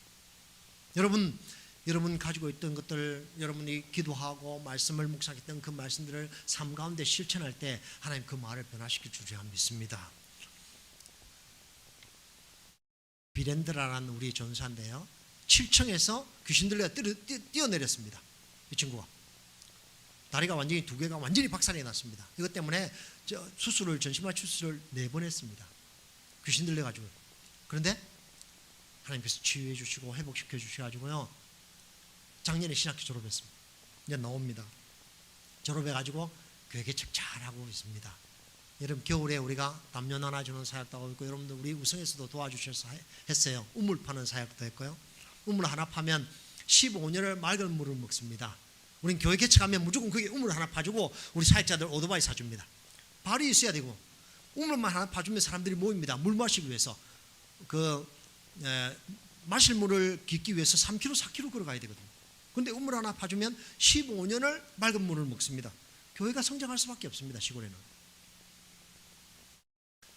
여러분 가지고 있던 것들 여러분이 기도하고 말씀을 묵상했던 그 말씀들을 삶 가운데 실천할 때 하나님 그 말을 변화시켜 주리라 믿습니다. 비렌드라는 우리 전사인데요 7층에서 귀신 들려가 뛰어내렸습니다. 이 친구가 다리가 완전히 2개가 완전히 박살이 났습니다. 이것 때문에 수술을 전신마취 수술을 4번 했습니다. 귀신 들려가지고. 그런데 하나님께서 치유해 주시고 회복시켜 주셔가지고요 작년에 신학교 졸업했습니다. 이제 나옵니다. 졸업해가지고 교회 개척 잘하고 있습니다. 여러분 겨울에 우리가 담요 나눠주는 사역도 하고 있고, 여러분들 우리 우성에서도 도와주셔서 했어요. 우물 파는 사역도 했고요. 우물 하나 파면 15년을 맑은 물을 먹습니다. 우린 교회 개척하면 무조건 그게 우물 하나 파주고 우리 사역자들 오토바이 사줍니다. 발이 있어야 되고 우물만 하나 파주면 사람들이 모입니다. 물 마시기 위해서. 마실 물을 깃기 위해서 3km, 4km 걸어가야 되거든요. 그런데 우물 하나 파주면 15년을 맑은 물을 먹습니다. 교회가 성장할 수밖에 없습니다. 시골에는.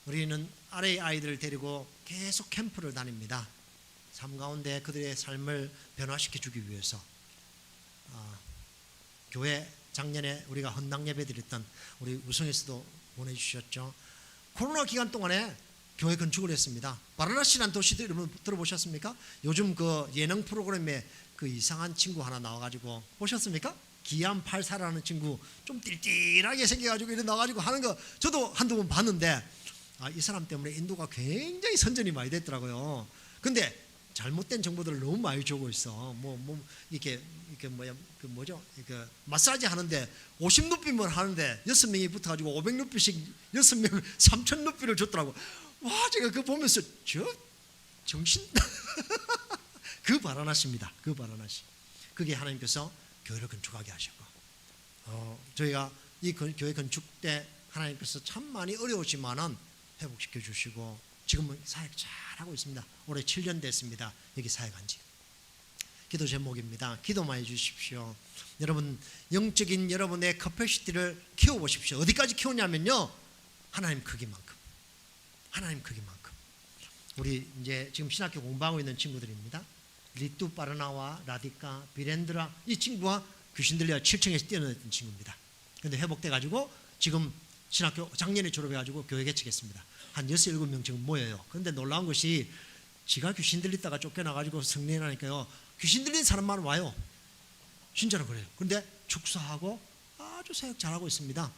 우리는 아래의 아이들을 데리고 계속 캠프를 다닙니다. 삶 가운데 그들의 삶을 변화시켜 주기 위해서. 교회 작년에 우리가 헌당 예배 드렸던 우리 우성에서도 보내주셨죠. 코로나 기간 동안에 교회 건축을 했습니다. 바라나시라는 도시 여러분 들어보셨습니까? 요즘 그 예능 프로그램에 그 이상한 친구 하나 나와가지고 보셨습니까? 기안 84라는 친구 좀 띨띨하게 생겨가지고 이렇게 나와가지고 하는 거 저도 한두 번 봤는데, 이 사람 때문에 인도가 굉장히 선전이 많이 됐더라고요. 근데 잘못된 정보들을 너무 많이 주고 있어. 이렇게 그 마사지 하는데 50루피만 하는데 6명이 붙어가지고 500루피씩 6명 3000루피를 줬더라고. 와, 제가 그거 보면서 정신 그 바라나시입니다. 그 바라나시. 그게 하나님께서 교회를 건축하게 하셨고, 저희가 이 교회 건축 때 하나님께서 참 많이 어려우시지만은 회복시켜 주시고 지금은 사역 잘하고 있습니다. 올해 7년 됐습니다. 여기 사역한 지. 기도 제목입니다. 기도만 해주십시오. 여러분, 영적인 여러분의 커패시티를 키워보십시오. 어디까지 키우냐면요, 하나님 크기만큼. 하나님 크기만큼. 우리 이제 지금 신학교 공부하고 있는 친구들입니다. 리뚜 파르나와 라디카 비렌드라, 이 친구와 귀신 들려 7층에서 뛰어내렸던 친구입니다. 그런데 회복돼가지고 지금 신학교 작년에 졸업해가지고 교회 개척했습니다. 한 6, 7명 지금 모여요. 그런데 놀라운 것이 지가 귀신 들리다가 쫓겨나가지고 성례하니까요, 귀신 들린 사람만 와요. 진짜로 그래요. 그런데 축사하고 아주 사역 잘하고 있습니다.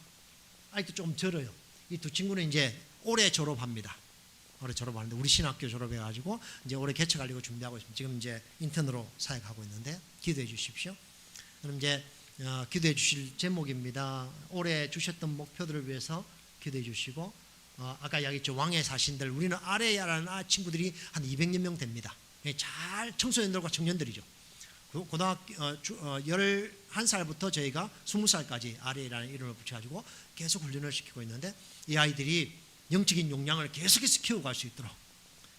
아직도 조금 절어요. 이 두 친구는 이제 올해 졸업합니다. 올해 졸업하는데 우리 신학교 졸업해가지고 이제 올해 개척하려고 준비하고 있습니다. 지금 이제 인턴으로 사역하고 있는데 기도해 주십시오. 그럼 이제 기도해 주실 제목입니다. 올해 주셨던 목표들을 위해서 기도해 주시고, 아까 이야기했죠. 왕의 사신들, 우리는 아레야라는 친구들이 한 200여 명 됩니다. 잘 청소년들과 청년들이죠. 고등학교 11살부터 저희가 20살까지 아레야라는 이름을 붙여가지고 계속 훈련을 시키고 있는데, 이 아이들이 영적인 용량을 계속해서 키워갈 수 있도록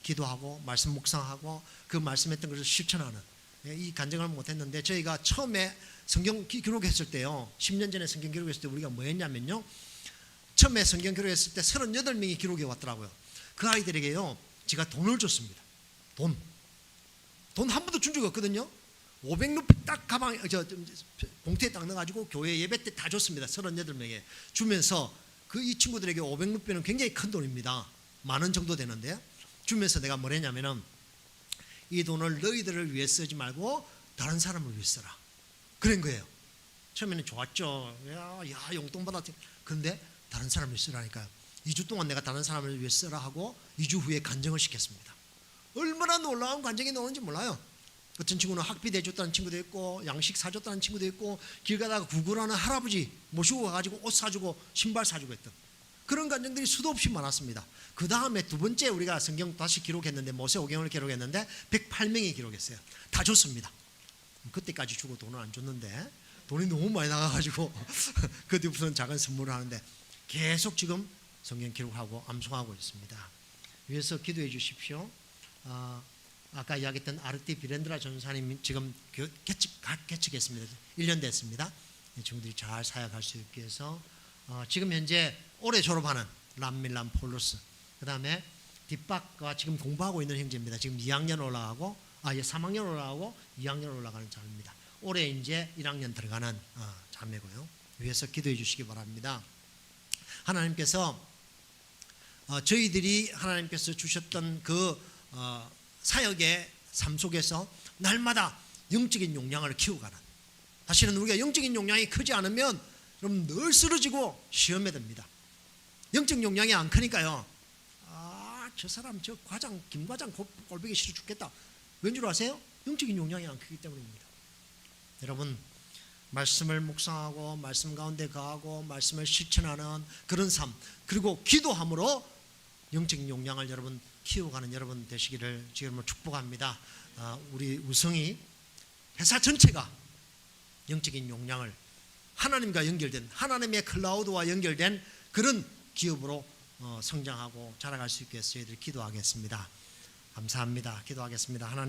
기도하고 말씀 묵상하고 그 말씀했던 것을 실천하는, 이 간증을 못했는데 저희가 처음에 성경 기록했을 때요, 10년 전에 성경 기록했을 때 우리가 뭐 했냐면요, 처음에 성경 기록했을 때 38명이 기록해 왔더라고요. 그 아이들에게요, 제가 돈을 줬습니다. 돈 한 번도 준 적이 없거든요. 500루피 딱 가방 봉투에 딱 넣어가지고 교회 예배 때 다 줬습니다. 38명에 주면서 이 친구들에게 500루피는 굉장히 큰 돈입니다. 10,000원 정도 되는데, 주면서 내가 뭘 했냐면은, 이 돈을 너희들을 위해 쓰지 말고 다른 사람을 위해 써라, 그런 거예요. 처음에는 좋았죠. 야 용돈 받았지. 그런데 다른 사람을 쓰라니까요. 2주 동안 내가 다른 사람을 위해 쓰라 하고 2주 후에 간증을 시켰습니다. 얼마나 놀라운 간증이 나오는지 몰라요. 어떤 친구는 학비 대줬다는 친구도 있고, 양식 사줬다는 친구도 있고, 길 가다가 구걸하는 할아버지 모시고 가가지고 옷 사주고 신발 사주고 했던 그런 간증들이 수도 없이 많았습니다. 그 다음에 두 번째 우리가 성경 다시 기록했는데, 모세오경을 기록했는데 108명이 기록했어요. 다 줬습니다. 그때까지 주고 돈을 안 줬는데 돈이 너무 많이 나가가지고 그 뒤부터는 작은 선물을 하는데 계속 지금 성경 기록하고 암송하고 있습니다. 위해서 기도해 주십시오. 아까 이야기했던 아르티 비렌드라 전사님이 지금 개척했습니다. 1년 됐습니다. 친구들이 잘 사역할 수 있게 해서, 지금 현재 올해 졸업하는 람밀람 폴로스, 그 다음에 뒷박과 지금 공부하고 있는 형제입니다. 지금 2학년 올라가고 3학년 올라가고 2학년 올라가는 자매입니다. 올해 이제 1학년 들어가는 자매고요. 위해서 기도해 주시기 바랍니다. 하나님께서 저희들이 하나님께서 주셨던 그 사역의 삶 속에서 날마다 영적인 용량을 키워가는, 사실은 우리가 영적인 용량이 크지 않으면 그럼 늘 쓰러지고 시험에 듭니다. 영적 용량이 안 크니까요, 저 사람 저 과장 김 과장 꼴보기 싫어 죽겠다. 왠 줄 아세요? 영적인 용량이 안 크기 때문입니다. 여러분, 말씀을 묵상하고 말씀 가운데 거하고 말씀을 실천하는 그런 삶, 그리고 기도함으로 영적인 용량을 여러분 키워가는 여러분 되시기를 지금으로 축복합니다. 우리 우성이 회사 전체가 영적인 용량을 하나님과 연결된, 하나님의 클라우드와 연결된 그런 기업으로 성장하고 자라갈 수 있게 해서 저희들이 기도하겠습니다. 감사합니다. 기도하겠습니다. 하나님